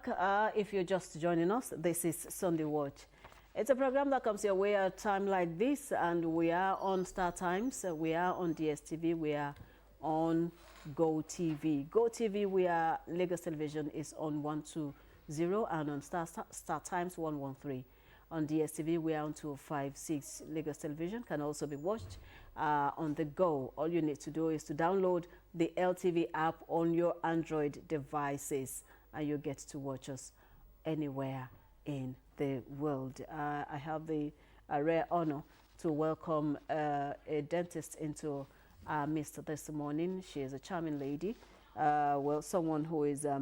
back. If you're just joining us, this is Sunday Watch. It's a program that comes your way at a time like this, and we are on Star Times, we are on DSTV, we are on Go TV. Go TV, we are Lagos Television is on 120 and on Star Times 113. On DSTV, we are on 256. Lagos Television can also be watched on the go. All you need to do is to download the LTV app on your Android devices, and you get to watch us anywhere in the world. I have the rare honor to welcome a dentist into our midst this morning. She is a charming lady, well, someone who is, a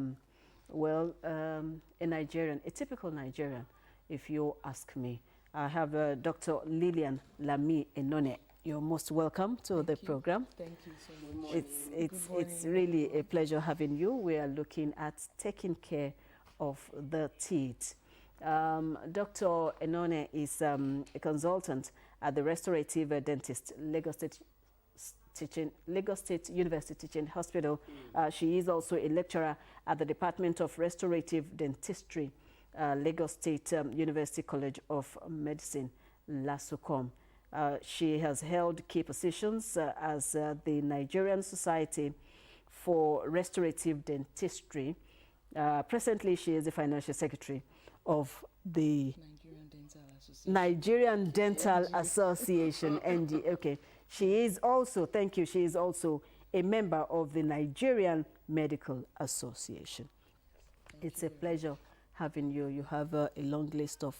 Nigerian, a typical Nigerian, if you ask me. I have Dr. Lillian Lami Enone. You're most welcome to the program. Thank you so much. It's really a pleasure having you. We are looking at taking care of the teeth. Dr. Enone is a consultant at the Restorative Dentist, Lagos State University Teaching Hospital. She is also a lecturer at the Department of Restorative Dentistry, Lagos State University College of Medicine, LASUCOM. She has held key positions as the Nigerian Society for Restorative Dentistry. Presently, she is the financial secretary of the Nigerian Dental Association, ND. Okay. She is also, thank you, she is also a member of the Nigerian Medical Association. It's a pleasure having you. You have a long list of,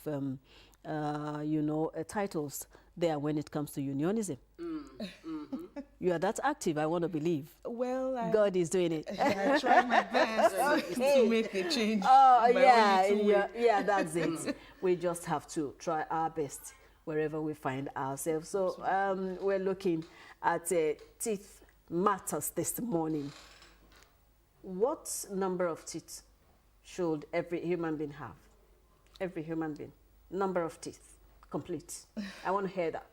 titles there when it comes to unionism. You are that active, I want to believe. Well, God is doing it. I try my best to make a change. Oh, yeah, that's it. We just have to try our best wherever we find ourselves. So we're looking at teeth matters this morning. What number of teeth should every human being have? Every human being. Number of teeth. Complete. I want to hear that.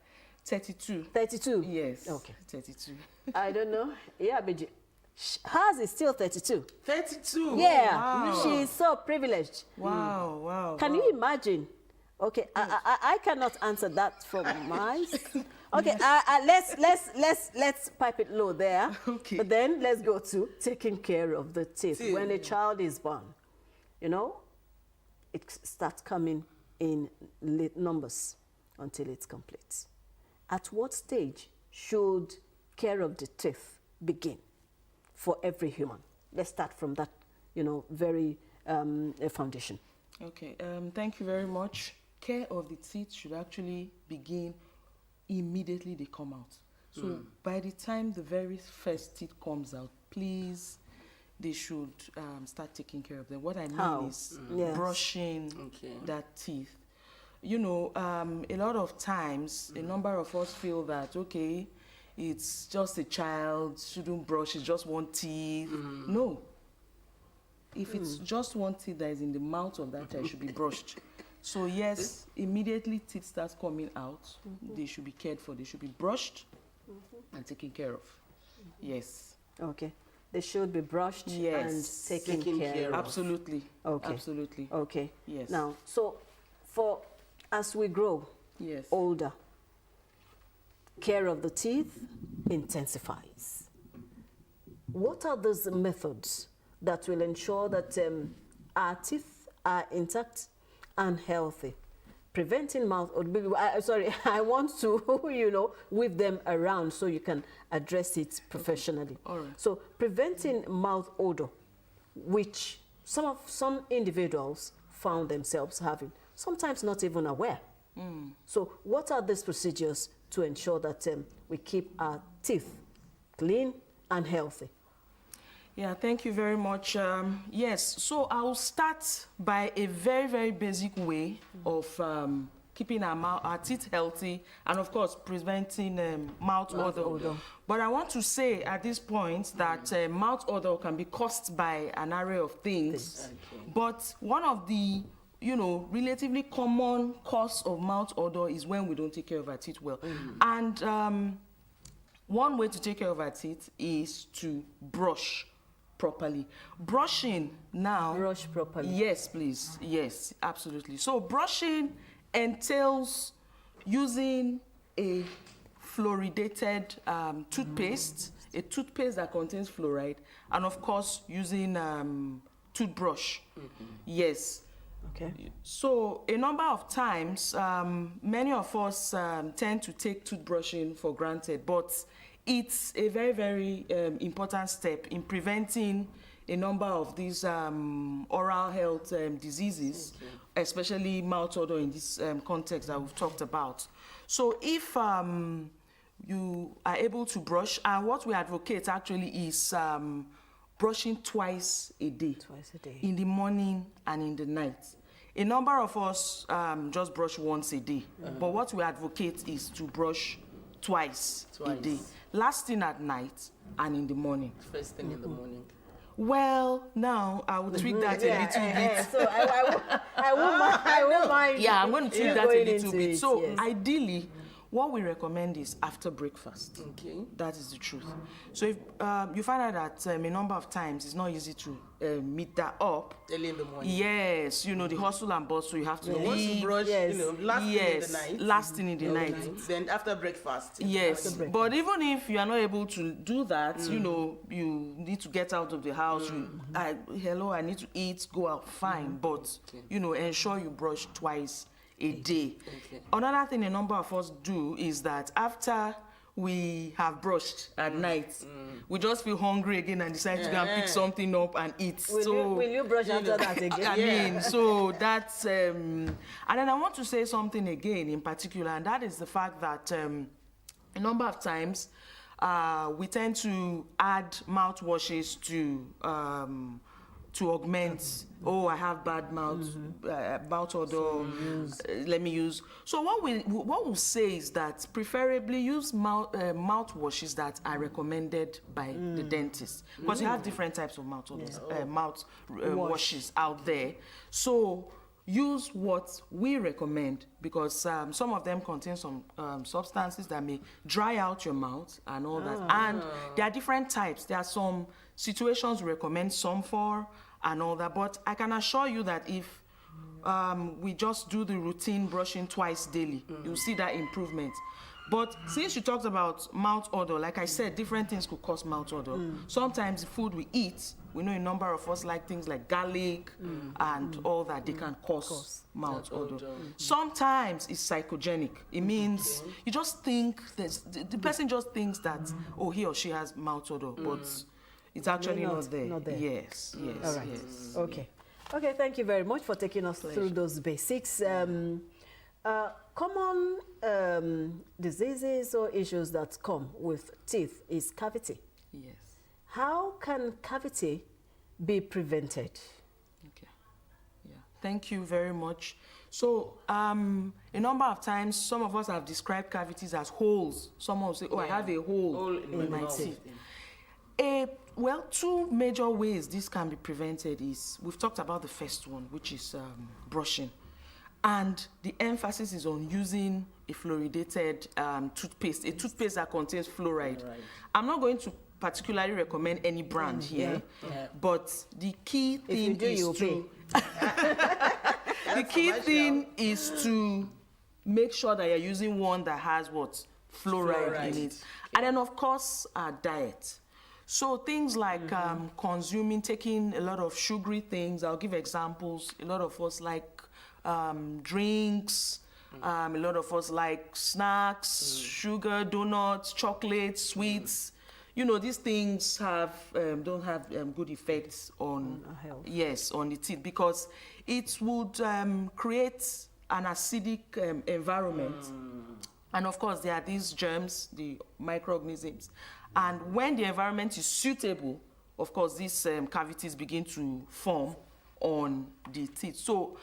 32. 32? Yes. Okay. 32. I don't know. Yeah, but hers is still 32. 32? Yeah. Wow. She is so privileged. Wow, wow. Can you imagine? Okay, I cannot answer that from mine. Okay, let's pipe it low there. Okay. But then let's go to taking care of the teeth. When a child is born, it starts coming in numbers until it's complete. At what stage should care of the teeth begin for every human? Let's start from that, very foundation. Okay, thank you very much. Care of the teeth should actually begin immediately they come out. So by the time the very first teeth comes out, please, they should start taking care of them. What I mean is brushing that teeth. A lot of times, a number of us feel that, okay, it's just a child, shouldn't brush, it's just one teeth. No. If it's just one teeth that is in the mouth of that child, it should be brushed. So yes, immediately teeth starts coming out, they should be cared for. They should be brushed and taken care of. Yes. Okay. They should be brushed and taken care of. Absolutely. Okay. Absolutely. Okay. Yes. Now, so as we grow older, care of the teeth intensifies. What are those methods that will ensure that our teeth are intact and healthy? Preventing mouth odor. I want to, whip them around so you can address it professionally. All right. So preventing mouth odor, which some individuals found themselves having, sometimes not even aware. So what are these procedures to ensure that we keep our teeth clean and healthy? Yeah, thank you very much. Yes, so I'll start by a very, very basic way of keeping our teeth healthy and, of course, preventing mouth odor. But I want to say at this point that mouth odor can be caused by an array of things. But one of the relatively common cause of mouth odor is when we don't take care of our teeth well. And one way to take care of our teeth is to brush properly. Brushing now. Brush properly. Yes, please. Yes, absolutely. So brushing entails using a fluoridated toothpaste, a toothpaste that contains fluoride, and of course using toothbrush. Yes. Okay. So a number of times, many of us tend to take toothbrushing for granted, but it's a very, very important step in preventing a number of these oral health diseases, especially mouth odor in this context that we've talked about. So if you are able to brush, and what we advocate actually is brushing twice a day. Twice a day. In the morning and in the night. A number of us just brush once a day, but what we advocate is to brush twice a day. Last thing at night and in the morning. First thing in the morning. Well, now I will tweak that a little bit. So I won't mind. Yeah, I'm going to tweak that a going little into bit. it, So yes. ideally, what we recommend is after breakfast. Okay. That is the truth. So if you find out that a number of times it's not easy to meet that up. Early in the morning. Yes, you know, the hustle and bustle, you have to Once you leave. brush, Yes. last thing in the night. Last thing in the night. Then after breakfast. Yes, After breakfast. but even if you are not able to do that, you know, you need to get out of the house. Hello, I need to eat, go out, fine. But, you know, ensure you brush twice a day. Okay. Another thing a number of us do is that after we have brushed at night, we just feel hungry again and decide to go and pick something up and eat. Will you brush after that again? I mean, so that's and then I want to say something again in particular, and that is the fact that a number of times we tend to add mouthwashes to augment. Oh, I have bad mouth odor. Let me use. So what we'll say is that preferably use mouthwashes that are recommended by the dentist, because you have different types of mouth odors, washes out there. So use what we recommend, because some of them contain some substances that may dry out your mouth and all that. And there are different types. There are some situations we recommend some for and all that. But I can assure you that if we just do the routine brushing twice daily, you'll see that improvement. But since you talked about mouth odor, like I said, different things could cause mouth odor. Sometimes the food we eat, we know a number of us like things like garlic and all that, they can cause mouth odor. Sometimes it's psychogenic. It means you just think, the person just thinks that, oh, he or she has mouth odor, but it's actually not there. Yes, yes, All right. yes. Okay. Okay, thank you very much for taking us through those basics. Common diseases or issues that come with teeth is cavity. Yes. How can cavity be prevented? Okay. Yeah. Thank you very much. So, a number of times, some of us have described cavities as holes. Someone will say, oh, I have a hole in my teeth. Well, two major ways this can be prevented is, we've talked about the first one, which is brushing. And the emphasis is on using a fluoridated toothpaste, a toothpaste that contains fluoride. I'm not going to particularly recommend any brand here, but the key thing is to make sure that you're using one that has what? Fluoride in it. And then, of course, diet. So things like taking a lot of sugary things. I'll give examples. A lot of us like drinks. A lot of us like snacks, sugar, donuts, chocolates, sweets. You know, these things don't have good effects on our health. Yes, on the teeth, because it would create an acidic environment. And of course, there are these germs, the microorganisms. And when the environment is suitable, of course, these cavities begin to form on the teeth. So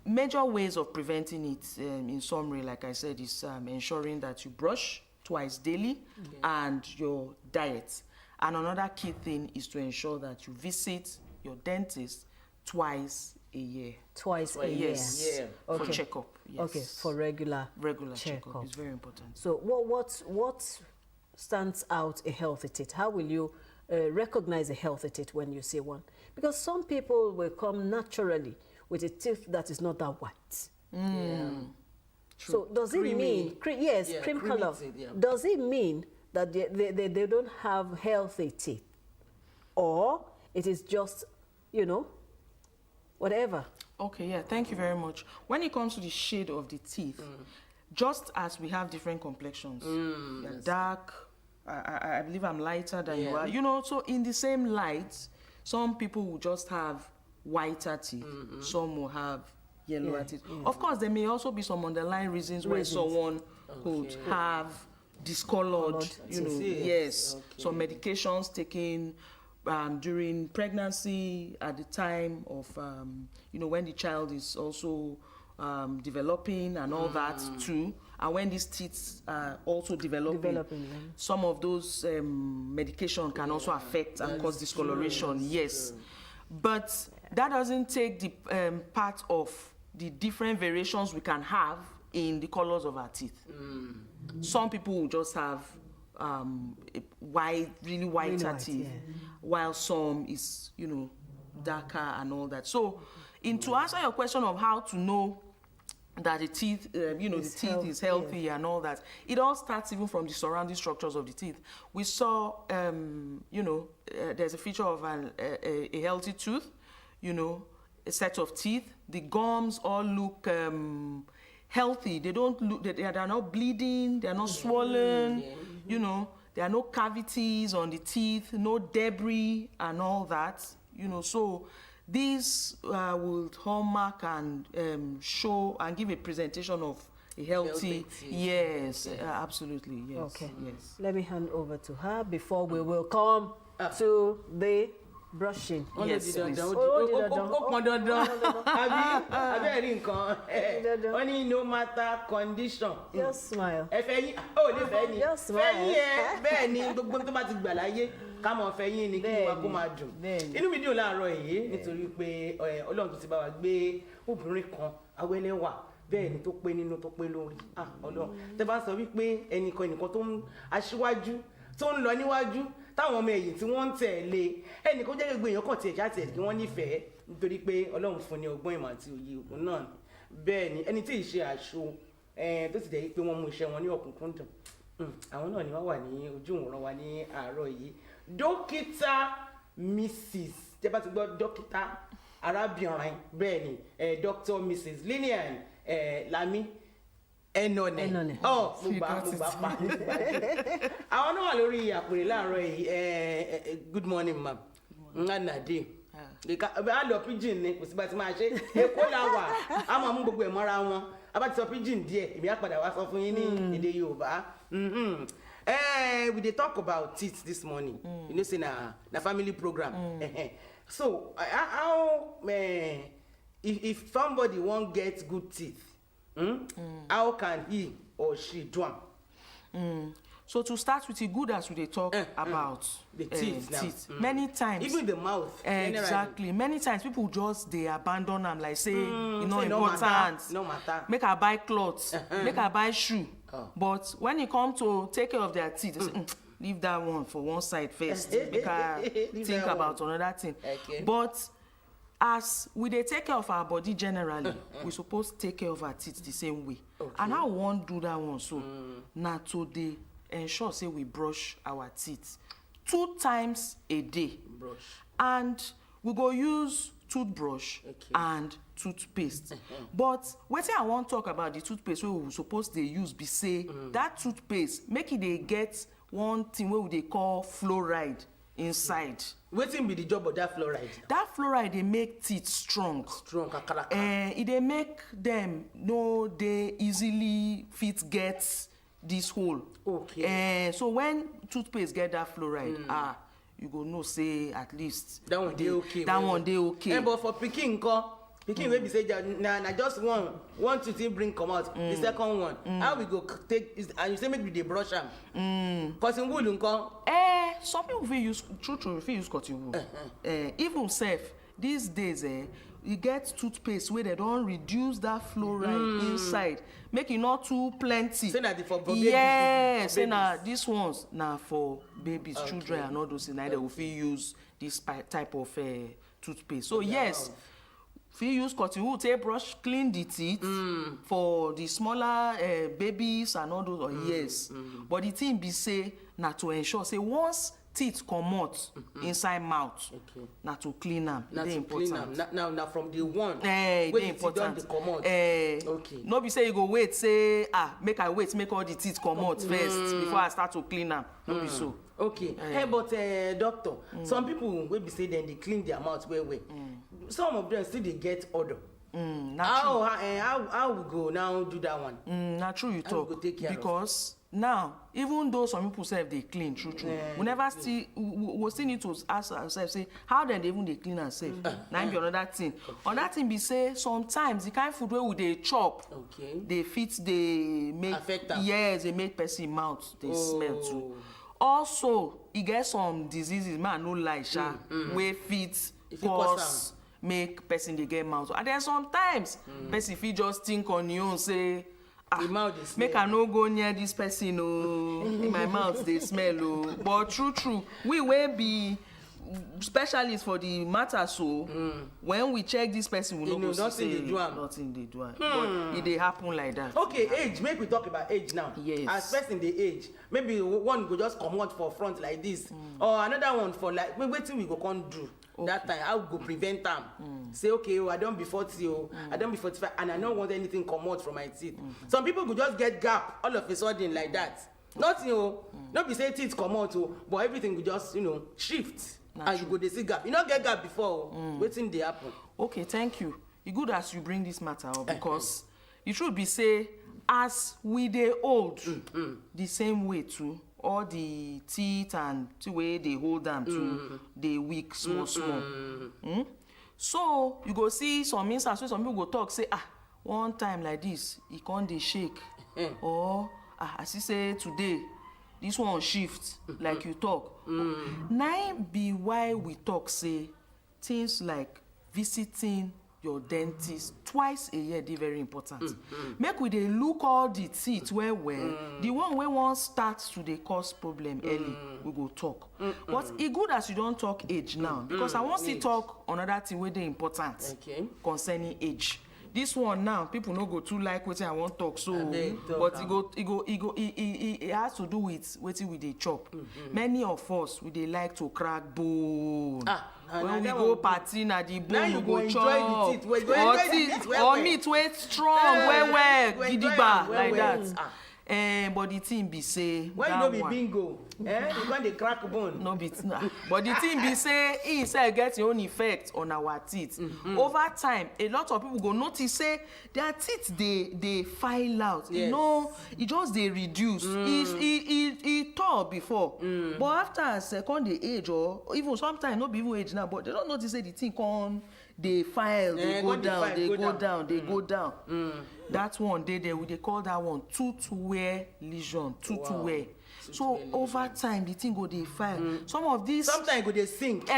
major ways of preventing it, in summary, like I said, is ensuring that you brush twice daily and your diet. And another key thing is to ensure that you visit your dentist twice a year. Twice a year? Yes, for checkup. Yes. Okay, for regular checkup. It's very important. So what stands out a healthy teeth? How will you recognize a healthy teeth when you see one. Because some people will come naturally with a teeth that is not that white. Yeah. So does it mean, yes, Yeah, cream creamy color, teeth, yeah. does it mean that they don't have healthy teeth? Or it is just, you know, whatever? Okay, yeah, thank you very much. When it comes to the shade of the teeth, just as we have different complexions, you're dark, I believe I'm lighter than you are. You know, so in the same light, some people will just have whiter teeth, some will have yellower teeth. Of course, there may also be some underlying reasons why someone could have discolored, you know, some medications taken during pregnancy, at the time of, you know, when the child is also developing and all that too, and when these teeth are also developing some of those medication can also affect and cause discoloration, but that doesn't take the part of the different variations we can have in the colors of our teeth. Some people will just have really whiter teeth, while some is, you know, darker and all that. So, to answer your question of how to know that the teeth, you know, the teeth is healthy and all that, it all starts even from the surrounding structures of the teeth. We saw, you know, there's a feature of a healthy tooth, you know, a set of teeth. The gums all look healthy. They don't look, they're not bleeding, they're not swollen, you know, there are no cavities on the teeth, no debris and all that, you know. So these will hallmark and show and give a presentation of a healthy yes, absolutely, yes. Okay. Yes. Let me hand over to her before we will come to the brushing. Yes, please. Only no matter condition. Just smile. Just smile. Kámọ̀ fẹ́yìn ni kí wa kó máa dùn. Inú mi dùn láàárọ̀ yìí nítorí pé Ọlọ́run tó ti bá wa gbé obìnrin kan awẹ́lẹ́wà bẹ́ẹ̀ ni tó pé nínú tó pé lórí. Ọlọ́run tẹ́ bá sọ wípé ẹnìkan tó ń aṣíwájú tó ń lọ níwájú táwọn ọmọ ẹ̀yìn tí wọ́n ń tẹ̀lé ẹnìkan jẹ́ gbogbo èèyàn kàn tiẹ̀ ṣáà tiẹ̀ kí wọ́n nífẹ̀ẹ́ nítorí pé Ọlọ́run fún ní ọgbọ́n ìmọ̀ àti òye òun náà. Bẹ́ẹ̀ ni ẹni tí ì ṣe àṣọ tó sì jẹ́ pé wọ́n mú iṣẹ́ wọn ní ọ̀kúnkúndùn. Àwọn náà ni wọ́n wà ní ojú ìwòran wa ní àárọ̀ yìí. Dókítà Mrs. tẹ́ bá ti gbọ́ dókítà arábìnrin bẹ́ẹ̀ ni Dr. Mrs. Lillian Lami Enone. Mo gbà pa. Àwọn náà wà lórí àpèrè láàárọ̀ yìí. Good morning ma'am. Nganade. A lọ pidgin ni kò sí bá ti máa ṣe. Èkó la wà. A máa mú gbogbo ẹ̀ mọ́ra wọn. A bá ti sọ pidgin díẹ̀, èmi á padà wá sọ fún yín ní èdè Yorùbá. We dey talk about teeth this morning. You know, say na family program. So, how if somebody won't get good teeth, how can he or she do am? So to start with, it good as we dey talk about the teeth. Many times, even the mouth. Exactly. Many times people just they abandon them, like say you know important. No matter. Make I buy clothes. Make I buy shoe. But when it come to take care of their teeth, they say, leave that one for one side first. Make I think about another thing. Okay. But as we dey take care of our body generally, we suppose take care of our teeth the same way. Okay. And how we wan do that one so? Na to dey ensure say we brush our teeth 2 times a day. Brush. And we go use toothbrush and toothpaste. But wetin I wan talk about the toothpaste wey we suppose dey use be say that toothpaste make e dey get one thing wey we dey call fluoride inside. Wetin be the job of that fluoride? That fluoride dey make teeth strong. Kakaraka. E dey make them no dey easily fit get this hole. Okay. So when toothpaste get that fluoride, you go know say at least that one dey okay. That one dey okay. But for pikin nko, pikin wey be say na just one tooth bring come out, the second one, how we go take is, and you say make we dey brush am. Cotton wool nko. Some people fit use true fit use cotton wool. Even self these days you get toothpaste where they don't reduce that fluoride inside, make it not too plenty. Say that for babies. Yes, say na this ones na for babies, children and all those things. Now they will fit use this type of toothpaste. So yes, fit use cotton wool take brush clean the teeth for the smaller babies and all those. Yes, but the thing be say na to ensure say once teeth comot inside mouth, na to clean am. Na to clean am. Now from the one wey the teeth don dey comot. Okay. No be say you go wait say make I wait make all the teeth comot first before I start to clean am. No be so. Okay. Hey, but doctor, some people wey be say dem dey clean their mouth well. Some of them still dey get odor. How we go now do that one? Na true you talk, because now even though some people say they clean true we never still we still need to ask ourselves say how dem dey even dey clean ourselves. Na be another thing. Another thing be say sometimes the kind food wey we dey chop dey fit dey make dey make person mouth dey smell too. Also e get some diseases man no lie wey fit cause make person dey get mouth, and then sometimes person fit just think on your own say make I no go near this person my mouth dey smell but true we wey be specialist for the matter when we check this person we no go see say nothing dey do am but e dey happen like that. Okay, age, make we talk about age now. Yes. As person dey age, maybe one go just comot for front like this or another one for like wetin we go come do that time, how we go prevent am. Say okay, I don be 40 I don be 45 and I no want anything comot from my teeth. Some people go just get gap all of a sudden like that. Nothing no be say teeth comot but everything go just shift. And you go dey see gap. You no get gap before wetin dey happen? Okay, thank you. E good as you bring this matter up because the truth be say as we dey old the same way too, all the teeth and the way they hold them too dey weak small. So you go see some instance where some people go talk say one time like this e come dey shake or as you say today this one shift like you talk. Na be why we talk say things like visiting your dentist twice a year dey very important. Make we dey look all the teeth well the one wey wan start to dey cause problem early we go talk. But e good as you don talk age now because I wan still talk another thing wey dey important concerning age. This one now people no go too like wetin I wan talk but e has to do with wetin we dey chop. Many of us we dey like to crack bone. When we go party na the bone we go chop or meat wey strong well gidigba like that. But the thing be say when you no be bingo you con dey crack bone. No be but the thing be say e sef get im own effect on our teeth. Over time a lot of people go notice say their teeth dey file out. E just dey reduce. E tall before but after as come dey age or even sometimes no be even age now but they don't notice say the thing come dey file dey go down. That one dey there we dey call that one tooth wear lesion. So over time the thing go dey file. Some of these sometimes go dey sink.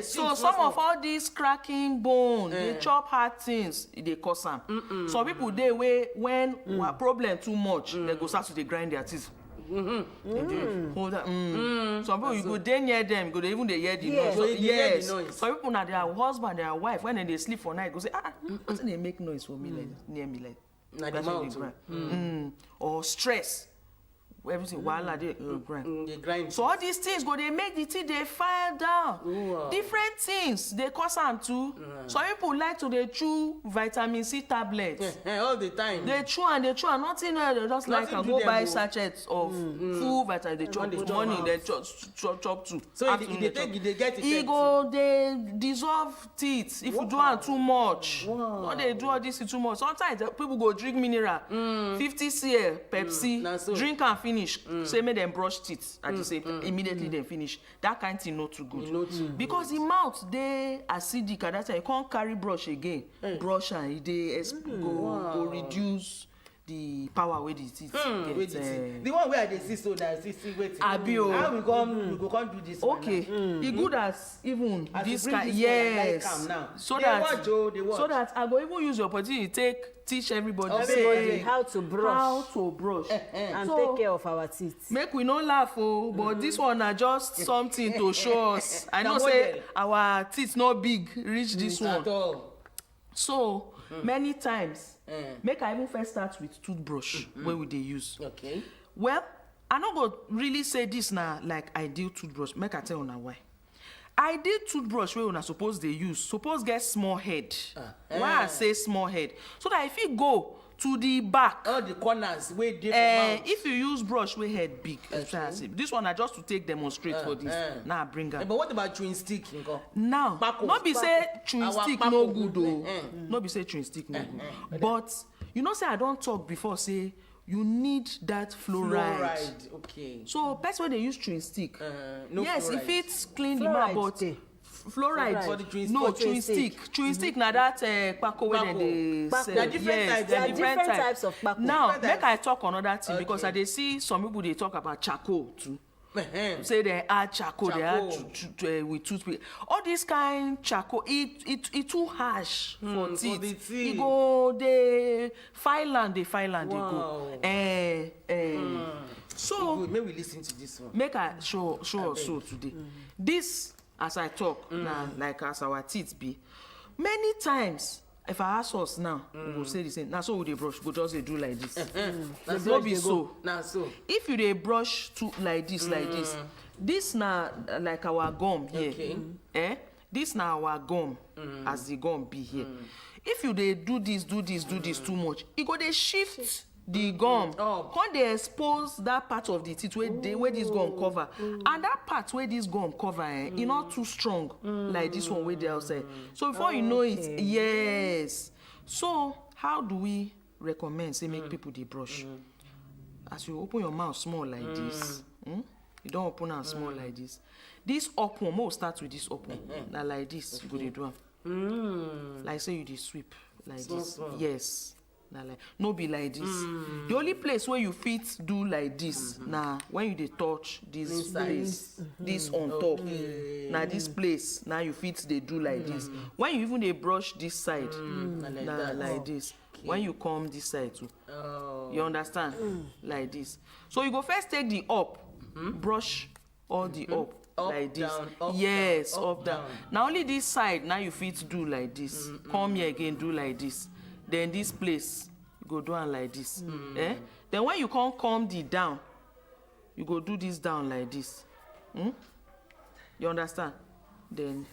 So some of all these cracking bone dey chop hard things e dey cause am. Some people dey wey when problem too much they go start to dey grind their teeth. Hold on. Some people you go dey near them, you go even dey hear the noise. Yes. Some people na their husband, their wife, when they sleep for night, go say, wetin dey make noise for me near me like? Na the mouth. Or stress. Everything wahala dey grind. So all these things go dey make the teeth dey file down. Different things dey cause am too. Some people like to dey chew vitamin C tablets. All the time. They chew and nothing else. They just like go buy sachets of full vitamin. They chop morning, they chop too. So e dey get effect. E go dey dissolve teeth if you do am too much. No dey do all this too much. Sometimes people go drink mineral, 50cl Pepsi, drink am finish. Say make them brush teeth and you say immediately they finish. That kind thing not too good because the mouth dey acidic at that time you can't carry brush again. Brush and it dey go reduce the power wey the teeth get. The one wey I dey see so na see wetin. Abi o. How we go do this one? Okay, e good as even as this kind. Yes. Like now. So they that watch, they watch. so that I go even use the opportunity take teach everybody Everybody how to brush. how to brush And so, take care of our teeth. make we no laugh but this one na just something to show us. I know say our teeth no big reach this one. At all. So many times make I even first start with toothbrush wey we dey use. Okay. Well, I no go really say this na like ideal toothbrush. Make I tell una why. Ideal toothbrush wey una suppose dey use suppose get small head. Why I say small head? So that if you go to the back, all the corners wey dey for mouth. if you use brush wey head big, this one na just to take demonstrate for this. Now bring am. But what about chewing stick? Now, Kpako. no be say chewing Our stick kpako no good o. good. No be say chewing stick no good. But you know say I don talk before say you need that fluoride. Okay. So person wey dey use chewing stick, No yes, fluoride. e fit clean the Fluoride mouth, but dey. fluoride For the chewing no stick. chewing stick. Chewing stick na that kpako wey dem dey Kpako. sell. There are different Yes, types. there There are are different types. types of kpako. Now Different make types. I talk another thing because Okay. I dey see some people dey talk about charcoal too. Say they add charcoal, they add with toothpaste. All this kind charcoal, it too harsh for the teeth. teeth. E go dey file and dey Wow. go. So Good. May we listen to this one. make I show us so today. This, as I talk, na like as our teeth be. Many times, if I ask us now, we go say the same. Now so we dey brush, go just dey do like this. No be so. Now so. If you dey brush to like this, this na like our gum here. Okay. This na our gum as the gum be here. If you dey do this too much, e go dey shift the gum. Come dey expose that part of the teeth wey this gum cover. And that part wey this gum cover, e not too strong like this one wey dey outside. So before you know it, yes. So how do we recommend say make people dey brush? As you open your mouth small like this, you don open am small like this. This up one, we'll start with this up one. Na like this, you go dey do am. Like say you dey sweep like this. Yes. Na like no be like this. The only place where you fit do like this na when you dey touch this place, this on top. Na this place now you fit dey do like this. When you even dey brush this side, na like this. When you come this side too, you understand? Like this. So you go first take the up, brush all the up like this. Down, up, Yes, down, up down. Now only this side now you fit do like this. Come here again, do like this. Then this place you go do am like this. Then when you come the down, you go do this down like this. You understand? Then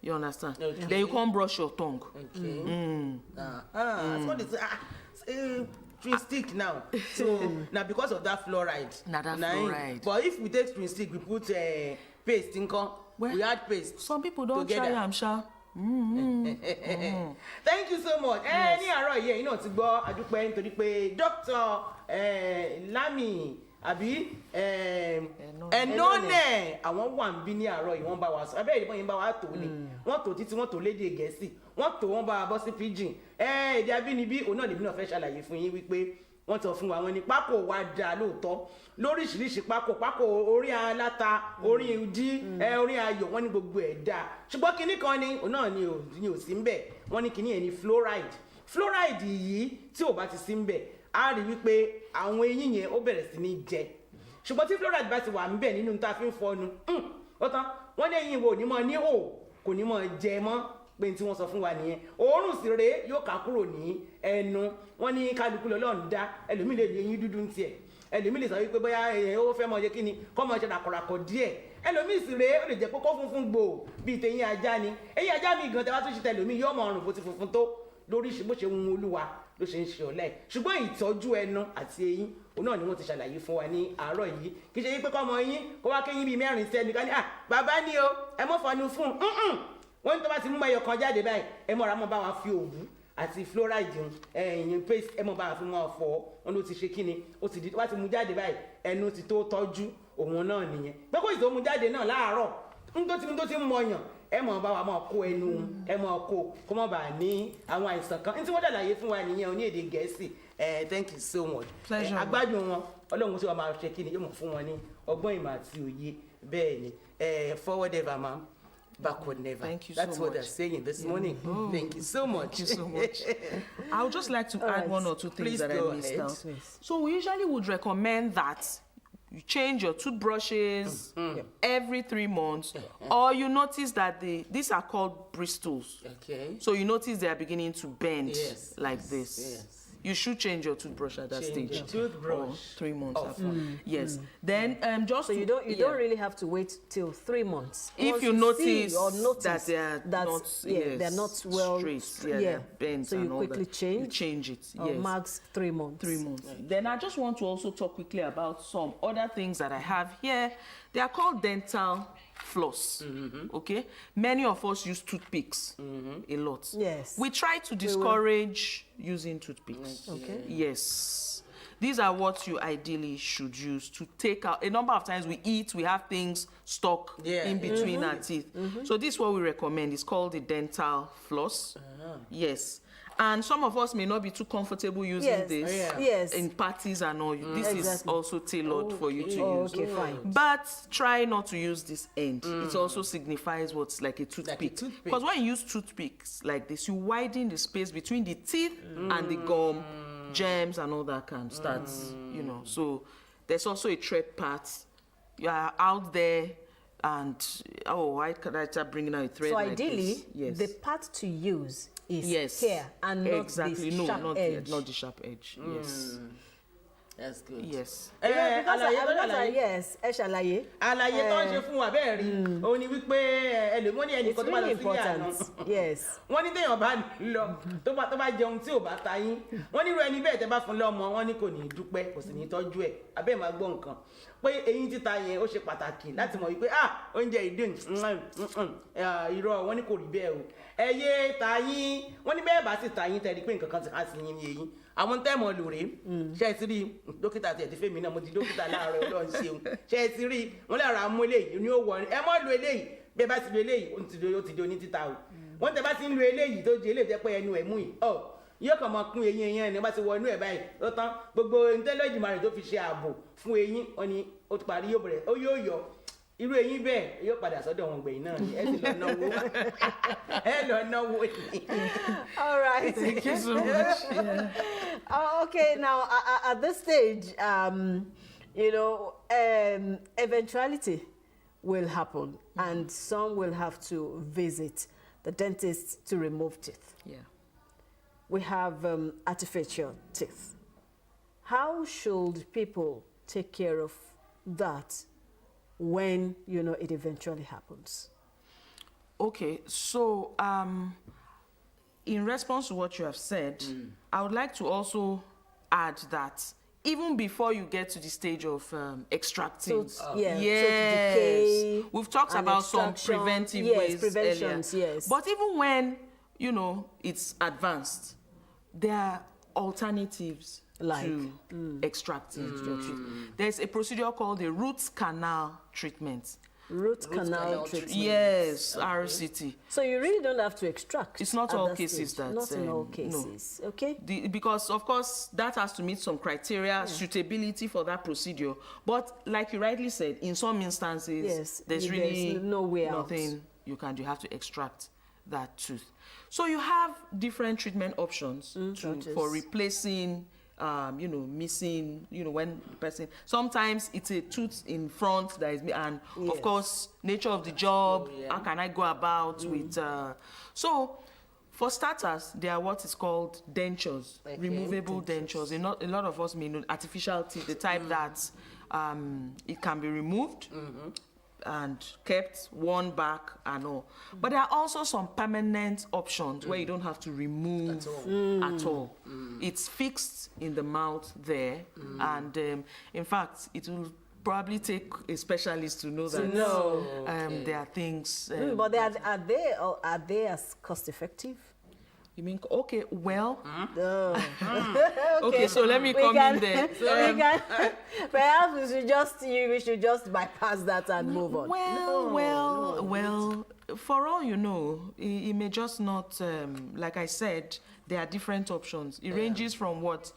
you understand? Okay. Then you come brush your tongue. So what is chewing stick now? So now because of that fluoride. Na that im. fluoride. But if we take chewing stick, we put paste in come. Well, we add paste. Some people don't together. try am sha. Thank you so much. Ní àárọ̀ yìí náà ti gbọ́ adúpẹ́ nítorí pé Dr. Lami àbí Enone àwọn wà ń bí ní àárọ̀ yìí wọ́n bá wa sọ abẹ́rẹ́ ìbọn yìí bá wa tò ní wọ́n tò títí wọ́n tò lédè Gẹ̀ẹ́sì wọ́n tò wọ́n bá wa bọ́ sí pidgin èdè abínibí òun náà lèmi náà fẹ́ ṣàlàyé fún yín wípé wọ́n tọ́ fún wa wọ́n ní pákó wa dá lóòótọ́ lóríṣiríṣi pákó orí aláta orí ìdí orí ayò wọ́n ní gbogbo ẹ̀ dá ṣùgbọ́n kinní kan ni òun náà ni ò sí ń bẹ̀ wọ́n ní kinní yẹn ní fluoride yìí tí ò bá ti sí ń bẹ̀ á rí wípé àwọn eyín yẹn ó bẹ̀rẹ̀ sí ní jẹ ṣùgbọ́n tí fluoride bá ti wà ń bẹ̀ nínú tá a fi ń fọnu ó tán wọ́n ní eyín wo ní mọ́ ní hò kò ní mọ́ jẹ mọ́ pé tí wọ́n sọ fún wa nìyẹn òórùn sì rèé yóò kà kúrò ní ẹnu wọ́n ní kálukú lọ́lọ́run dá ẹlòmíì lè ní eyín dúdú ń tiẹ̀ ẹlòmíì lè sọ wípé bóyá ó fẹ́ mọ ṣe kí ni kọ́ mọ ṣe ràkọ̀ràkọ̀ díẹ̀ ẹlòmíì sì rèé ó lè jẹ́ pé kó funfun gbò bíi tẹ̀yìn ajá ni eyín ajá mi gan tẹ́ bá tún ṣe tẹlòmíì yóò mọ ọrùn bó ti funfun tó lórí bó ṣe ń olúwa ló ṣe ń ṣe ọ̀lẹ ṣùgbọ́n ìtọ́jú ẹnu àti eyín òun náà ni wọ́n ti ṣàlàyé fún wa ní àárọ̀ yìí kì í ṣe yí pé kọ́mọ yín kó wá kéyìn bíi mẹ́rin sẹ́nu ká ní bàbá ni o ẹ mọ́ fọnú fún wọ́n ní tó bá ti mú ẹyọ kan jáde báyìí ẹ mọ̀ra mọ́ bá wa fi òwú àti fluoride ẹ̀yìn paste ẹ mọ̀ bá wa fi mọ́ fọ wọn ló ti ṣe kí ni ó ti di wá ti mú jáde báyìí ẹnu ti tó tọ́jú òun náà nìyẹn pé kó ìtò mú jáde náà láàárọ̀ tó ti mú ọyàn ẹ mọ̀ bá wa máa kó ẹnu ẹ máa kó mọ̀ bá ní àwọn àìsàn kan ní tí wọ́n dàlàyé fún wa nìyẹn ní èdè Gẹ̀ẹ́sì. Thank you so much. Pleasure. Agbádùn wọn Ọlọ́run tí wọ́n máa ṣe kí ni yóò mọ̀ fún wọn ní ọgbọ́n ìmọ̀ àti òye bẹ́ẹ̀ ni forward ever ma'am. Backward never. Thank you That's so what much. they're saying this morning. Thank you so much. Thank you so much. I would just like to add one or two things Please that I go missed ahead. out. Yes. So we usually would recommend that you change your toothbrushes every 3 months, or you notice that these are called bristles. Okay. So you notice they are beginning to bend Yes, like yes, this. yes. You should change your toothbrush at that Change stage. your toothbrush. Or 3 months Off. after. Yes. Then just So you don't really have to wait till 3 months. if Once you see notice or notice that they are not they're not well straight, they're bent so you and all quickly that. change. You change it. Or Yes. max 3 months. 3 months. Then I just want to also talk quickly about some other things that I have here. They are called dental floss. Okay, many of us use toothpicks a lot. Yes. We try to discourage using toothpicks. Okay. Yes. These are what you ideally should use to take out. A number of times we eat, we have things stuck in between our teeth. So this is what we recommend. It's called the dental floss. Yes. And some of us may not be too comfortable using this in parties and all. This is also tailored for you to use. Okay, fine. But try not to use this end. It also signifies what's like a toothpick. Because when you use toothpicks like this, you widen the space between the teeth and the gum, germs and all that can start, you know. So there's also a thread part. You are out there and, why could I start bringing out a thread So like ideally, this? the part to use is Yes. here and not exactly. the sharp edge. Not the sharp edge. Yes. That's good. Yes. Yes, ẹ ṣàlàyé. Àlàyé tó ń ṣe fún wa bẹ́ẹ̀ rí òun ni wípé ẹlòmọ́ ní ẹnìkan tó bá lọ really sí ilé àná. important. Yes. Wọ́n ní téèyàn bá lọ tó bá jẹun tí ò bá ta yín. Wọ́n nírú ẹni bẹ́ẹ̀ tẹ́ bá fún lọ́mọ wọ́n ní kò ní dúpẹ́ kò sì ní tọ́jú ẹ̀. Abẹ́ máa gbọ́ nǹkan. Pé eyín títa yẹn ó ṣe pàtàkì láti mọ̀ wípé oúnjẹ ìdín irọ́ wọ́n ní kò rí bẹ́ẹ̀ o. Ẹ yé ta yín wọ́n ní bẹ́ẹ̀ bá sì ta yín tẹ́ rí pé nǹkan kan ti há sí yín ní eyín. Àwọn tẹ́mọ̀ lò rèé ṣe é ti rí dókítà tiẹ̀ ti fẹ́ mi náà mo ti dókítà láàárọ̀ Ọlọ́run ṣeun ṣe é ti rí wọ́n lára mú eléyìí ní ó wọ̀ ẹ mọ́ lo eléyìí bí ẹ bá ti lo eléyìí ó ti di oní títa o wọ́n tẹ bá ti ń lo eléyìí tó di eléyìí tẹ́ pé ẹnu ẹ̀ mú yìí yóò kàn máa kún eyín ẹni bá ti wọ inú ẹ̀ báyìí ó tán gbogbo ntẹ́lẹ́jìmọ̀ rẹ̀ tó fi ṣe ààbò fún eyín wọn ni ó ti parí yóò bẹ̀rẹ̀ ó yóò yọ irú eyín bẹ́ẹ̀ yóò padà sọ́dọ̀ wọn gbẹ̀yìn náà ni ẹ sì lọ náwó ẹ lọ náwó ni. All right. Thank you so much. Yeah. Okay, now at this stage, you know, eventuality will happen, and some will have to visit the dentist to remove teeth. Yeah. We have artificial teeth. How should people take care of that when, you know, it eventually happens? Okay, so in response to what you have said, I would like to also add that even before you get to the stage of extracting, So, decay we've talked and about some extraction. preventive Yes, ways preventions, earlier. yes. But even when, you know, it's advanced, there are alternatives Like? to extracting your teeth. There's a procedure called the root canal treatment. Root canal treatment. Yes, RCT. So you really don't have to extract. It's not at all that cases stage. that, Not in all no. cases. Okay. Because of course that has to meet some criteria, suitability for that procedure. But like you rightly said, in some instances, Yes, there's really no way out. nothing you can do. You have to extract that tooth. So you have different treatment options for replacing. You know, missing, you know, when the person, sometimes it's a tooth in front that is, and of course, nature of the job, how can I go about with, so for starters, there are what is called dentures, removable dentures. A lot of us may know artificial teeth, the type that it can be removed and kept, worn back and all. But there are also some permanent options where you don't have to remove at all. It's fixed in the mouth there, and in fact, it will probably take a specialist to know that there are things. But are they as cost effective? You mean, okay, well, Okay, so let me come in there. Perhaps we should just bypass that and move on. Well, For all you know, it may just not, like I said, there are different options. It ranges from what?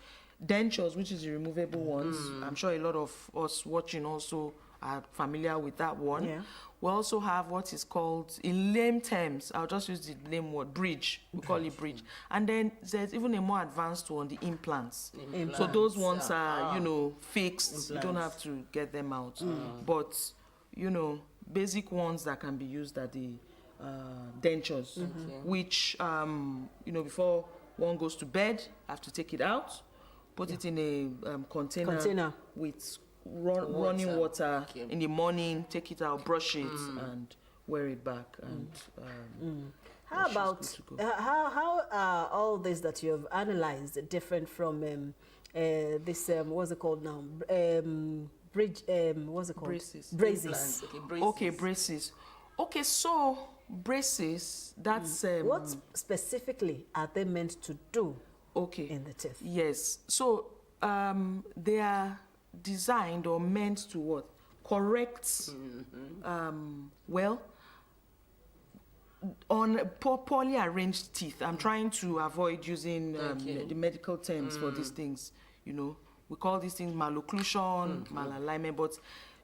Dentures, which is the removable ones. I'm sure a lot of us watching also are familiar with that one. Yeah. We also have what is called, in lame terms, I'll just use the lame word, bridge. We call it bridge. And then there's even a more advanced one, the implants. So those ones are, you know, fixed. You don't have to get them out. But, you know, basic ones that can be used are the dentures, which, you know, before one goes to bed, have to take it out, put it in a container with running water in the morning, take it out, brush it, and wear it back. And How about how are all this that you have analyzed different from this what's it called now? Bridge, what's it called? Braces. Braces. Okay, braces. Okay, so braces, that's What specifically are they meant to do in the teeth? Yes. So they are designed or meant to what? Correct, well, on poorly arranged teeth. I'm trying to avoid using the medical terms for these things. You know, we call these things malocclusion, malalignment, but,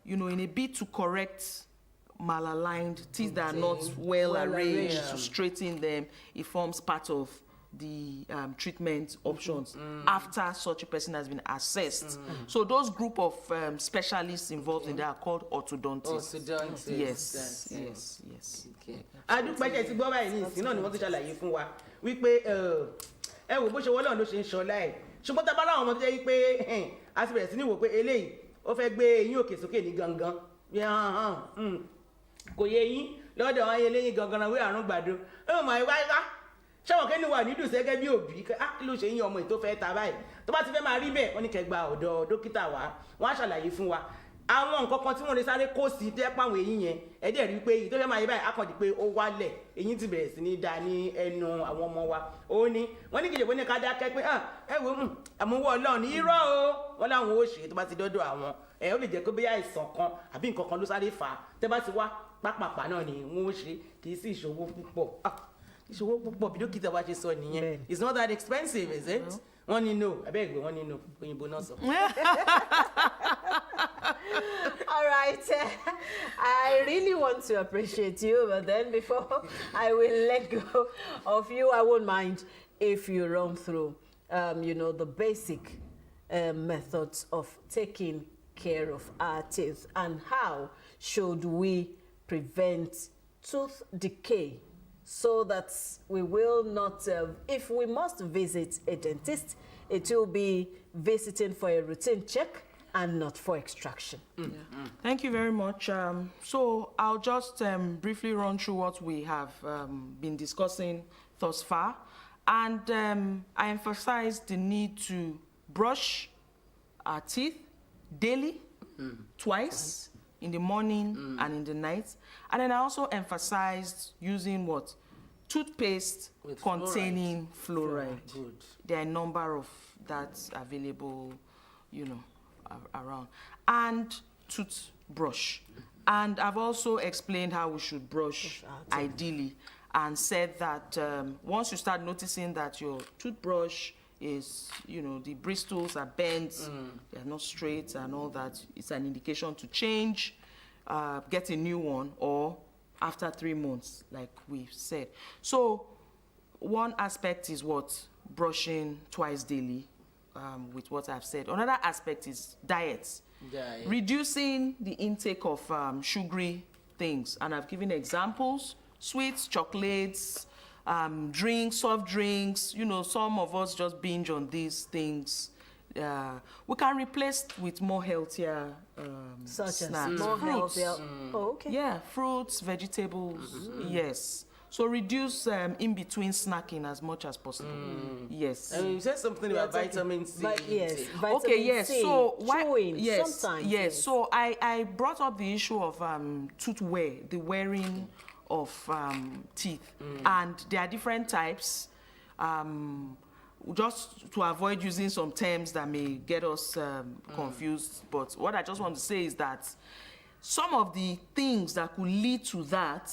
you know, in a bid to correct malaligned teeth that are not well arranged, to straighten them, it forms part of the treatment options after such a person has been assessed. So those group of specialists involved in that are called orthodontists. Yes, yes, yes. adúpẹ́jẹ́ ti gbọ́ báyìí ní ìsìn náà ni wọ́n ti ṣàlàyé fún wa wípé ẹ wò bó ṣe wọ́n náà ló ṣe ń ṣọlá ẹ̀ ṣùgbọ́n tá a bá láwọn ọmọ tó jẹ́ wípé a ti bẹ̀rẹ̀ sí ní wò pé eléyìí ó fẹ́ gbé eyín òkè sókè ní gangan kò yẹ eyín lọ́dọ̀ wọn ayé lẹ́yìn gangan náà wí àrùn gbàdo ó mọ̀ ẹ́ wáyé ṣáwọn kẹ́ni wà nídùú sẹ́gẹ́ bí òbí kí ló ṣe yín ọmọ ètò fẹ́ ta báyìí tó bá ti fẹ́ máa rí bẹ́ẹ̀ wọ́n ní kẹ́ gba ọ̀dọ̀ dókítà wa wọ́n á ṣàlàyé fún wa àwọn nǹkan kan tí wọ́n lè sáré kó sí tẹ́ pàwọn eyín yẹn ẹ̀dẹ̀ rí pé ìtọ́fẹ́ máa yẹ báyìí akọ̀dì pé ó wálẹ̀ eyín ti bẹ̀rẹ̀ sí ní da ní ẹnu àwọn ọmọ wa ó ní wọ́n ní kìjẹ̀ pé ní ká dákẹ́ pé ẹ wo àmúwọ́ ọlọ́run irọ́ o wọ́n láwọn ó ṣe tó bá ti dọ́dọ̀ àwọn ó lè jẹ́ pé bí àìsàn kan àbí nǹkan kan ló sáré fà á tẹ́ bá ti wá pápápá náà ni wọ́n ó ṣe kì í sí ìṣòwò púpọ̀ ìṣòwò púpọ̀ bí dókítà wa ṣe sọ nìyẹn it's not that expensive is it wọ́n ní no abẹ́ẹ̀gbẹ́ wọ́n ní no òyìnbó náà sọ. All right, I really want to appreciate you, but then before I will let go of you, I won't mind if you run through, you know, the basic methods of taking care of our teeth and how should we prevent tooth decay so that we will not, if we must visit a dentist, it will be visiting for a routine check and not for extraction. Thank you very much. So I'll just briefly run through what we have been discussing thus far. And I emphasize the need to brush our teeth daily, twice, in the morning and in the night. And then I also emphasized using what? Toothpaste containing fluoride. Good. There are a number of that available, you know, around. And toothbrush. And I've also explained how we should brush ideally and said that once you start noticing that your toothbrush is, you know, the bristles are bent, they're not straight and all that, it's an indication to change, get a new one, or after 3 months, like we said. So one aspect is what? Brushing twice daily, with what I've said. Another aspect is diet. Reducing the intake of sugary things. And I've given examples: sweets, chocolates, drinks, soft drinks. You know, some of us just binge on these things. We can replace with more healthier Such snacks. as more Fruits. healthier. Oh, okay. Yeah, fruits, vegetables, yes. So reduce in between snacking as much as possible. Yes. And you said something about vitamin C. Yes, vitamin Okay, yes. C, So chewing, yes, sometimes. yes. So I brought up the issue of tooth wear, the wearing of teeth, and there are different types. Just to avoid using some terms that may get us confused, but what I just want to say is that some of the things that could lead to that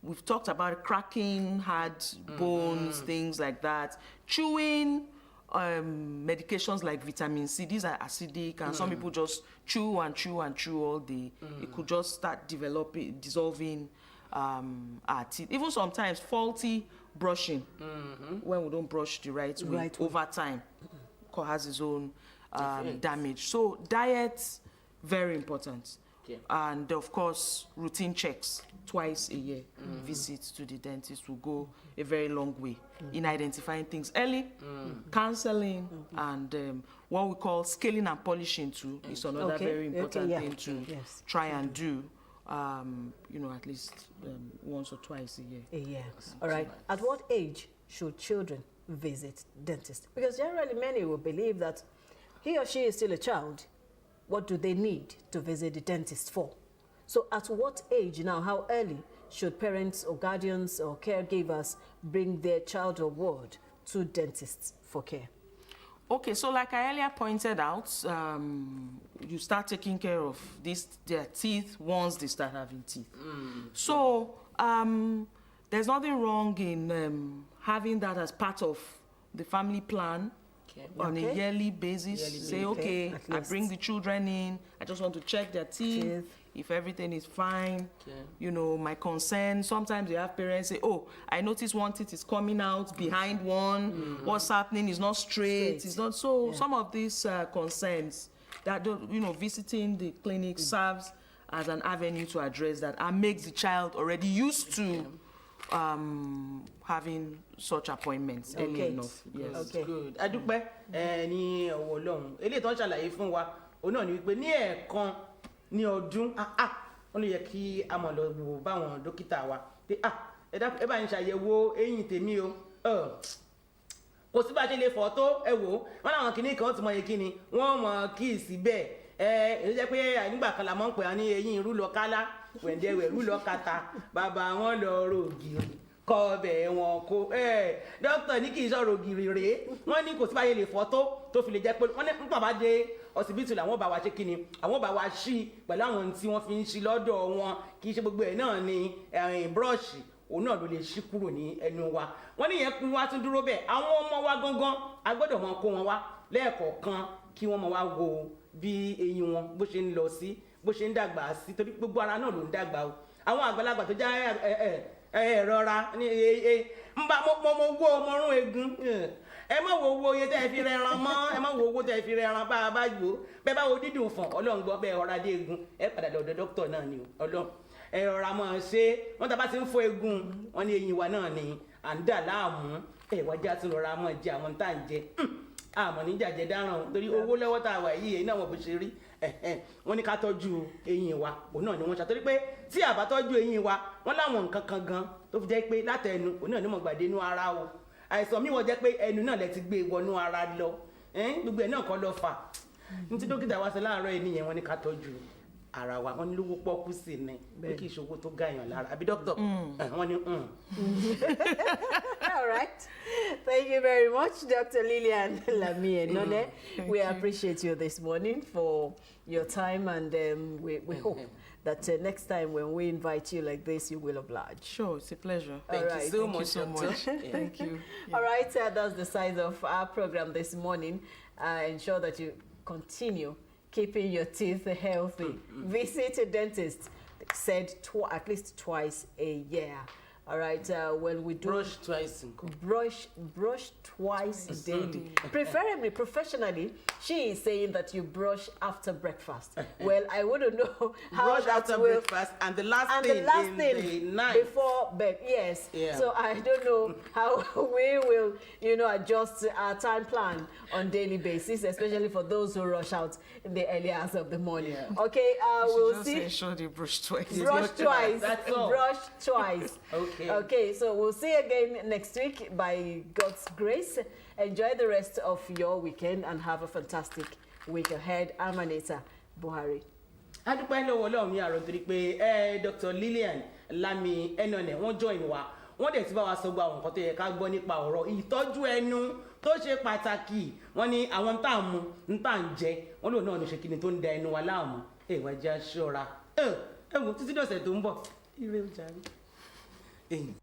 we've talked about cracking hard bones, things like that. Chewing medications like vitamin C, these are acidic, and some people just chew and chew and chew all day. It could just start dissolving our teeth. Even sometimes faulty brushing, when we don't brush the right way over time, has its own damage. So diet, very important. Okay. And of course, routine checks twice a year. Visits to the dentist will go a very long way in identifying things early. Counseling and what we call scaling and polishing too is another very important thing to try and do. You know, at least once or twice a year. All right. At what age should children visit dentists? Because generally many will believe that he or she is still a child. What do they need to visit the dentist for? So at what age now, how early should parents or guardians or caregivers bring their child or ward to dentists for care? Okay, so like I earlier pointed out, you start taking care of their teeth once they start having teeth. So there's nothing wrong in having that as part of the family plan. On a yearly basis, say, okay, I bring the children in, I just want to check their teeth. If everything is fine, you know, my concern. Sometimes you have parents say, oh, I notice one teeth is coming out behind one, what's happening is not straight. It's not so. Some of these concerns that, you know, visiting the clinic serves as an avenue to address that and makes the child already used to having such appointments early enough. Yes. Good. Adúpẹ́ ní ọwọ́ Ọlọ́run. Eléyìí tó ń ṣàlàyé fún wa, òun náà ni wípé ní ẹ̀ẹ̀kan ní ọdún, wọ́n ló yẹ kí a mọ̀ lọ wò báwọn dókítà wa. Pé ẹ bá ń ṣàyẹ̀wò eyín tèmi o. Kò sí bá ṣe lè fọ̀ tó ẹ wò. Wọ́n láwọn kìíní kan ti mọ iye kíni, wọ́n mọ̀ kí síbẹ̀. Èyí jẹ́ pé nígbà kan la mọ̀ ń pè á ní eyín irú lọ kálá, wẹ̀ndẹ̀wẹ̀ irú lọ kata, bàbá wọn lọ rògìrì. Kọbẹ̀ wọn kó dókítà ní kì í sọ̀rọ̀ ògiri rèé wọ́n ní kò sí báyé lè fọ́ tó fi lè jẹ́ pé wọ́n ní nípa bá dé ọsibítù làwọn bá wa ṣe kíni àwọn bá wa ṣí pẹ̀lú àwọn tí wọ́n fi ń ṣí lọ́dọ̀ wọn kì í ṣe gbogbo ẹ̀ náà ni búrọ́ọ̀ṣì òun náà ló lè ṣí kúrò ní ẹnu wa wọ́n ní yẹn kún wá tún dúró bẹ́ẹ̀ àwọn ọmọ wa gangan a gbọ́dọ̀ mọ kó wọn wá lẹ́ẹ̀kọ̀ọ̀kan kí wọ́n mọ wá wo bí eyín wọn bó ṣe ń lọ sí bó ṣe ń dàgbà sí torí gbogbo ara náà ló ń dàgbà o àwọn àgbàlagbà tó já rọra ní mbà mo wó ọmọrún egun ẹ má wo owó iye tẹ́ ẹ fi rẹran mọ́ ẹ má wo owó tẹ́ ẹ fi rẹran bá a bá gbó bẹ́ẹ̀ bá wo dídùn fún Ọlọ́run gbọ́ bẹ́ẹ̀ ọ̀rá dé egun ẹ padà lọ́dọ̀ dókítà náà ni Ọlọ́run ẹ rọra mọ́ ṣe wọ́n tá bá ti ń fọ́ egun wọ́n ní eyín wa náà ni à ń dà láàmú ẹ wájà tún rọra mọ́ jẹ àwọn tá à ń jẹ àmọ́ níjàjẹ dáràn torí owó lọ́wọ́ tá a wà yìí èyí náà wọ́n bó ṣe rí wọ́n ní ká tọ́jú eyín wa òun náà ni wọ́n ṣàtọ́rí pé tí a bá tọ́jú eyín wa wọ́n láwọn nǹkan kan gan tó fi jẹ́ pé látẹnu òun náà ni mo gbàdé inú ara o àìsàn mi wọ́n jẹ́ pé ẹnu náà lẹ ti gbé wọnú ara lọ gbogbo ẹ̀ náà kọ́ lọ fà ní tí dókítà wa sọ láàárọ̀ ẹ̀ nìyẹn wọ́n ní ká tọ́jú ara wa wọ́n ní lówó pọ́kú sí ni pé kì í ṣòwò tó gàyàn lára àbí dókítà wọ́n ní. All right. Thank you very much, Dr. Lillian Lami Enone. We appreciate you this morning for your time, and we hope that next time when we invite you like this, you will oblige. Sure, it's a pleasure. Thank you so much. Thank you. All right, that's the size of our program this morning. Ensure that you continue keeping your teeth healthy. Visit a dentist, said at least twice a year. All right, when we do brush twice, brush twice daily, preferably professionally. She is saying that you brush after breakfast. Well, I wouldn't know how brush that after will, breakfast and the last thing in the night before bed. Yes. Yeah. So I don't know how we will, adjust our time plan on daily basis, especially for those who rush out in the early hours of the morning. Yeah. Okay, we'll see. Ensure they brush twice. Brush twice. That's all. Brush twice. Okay, so we'll see you again next week by God's grace. Enjoy the rest of your weekend and have a fantastic week ahead. I'm Anita Buhari. Adúpẹ́ lọ́wọ́ Ọlọ́run ní àárọ̀ torí pé Dr. Lillian Lami Enone wọ́n join wa wọ́n dẹ̀ ti bá wa sọ gbọ́ àwọn nǹkan tó yẹ ká gbọ́ nípa ọ̀rọ̀ ìtọ́jú ẹnu tó ṣe pàtàkì wọ́n ní àwọn tá à ń mu ń tà ń jẹ wọ́n lòun náà ló ṣe kíni tó ń da ẹnu wa láàmú ìwà jẹ́ aṣọ́ra ẹ̀wọ̀n títí dọ̀sẹ̀ tó ń bọ̀ ire ó jàre. ẹ̀yìn.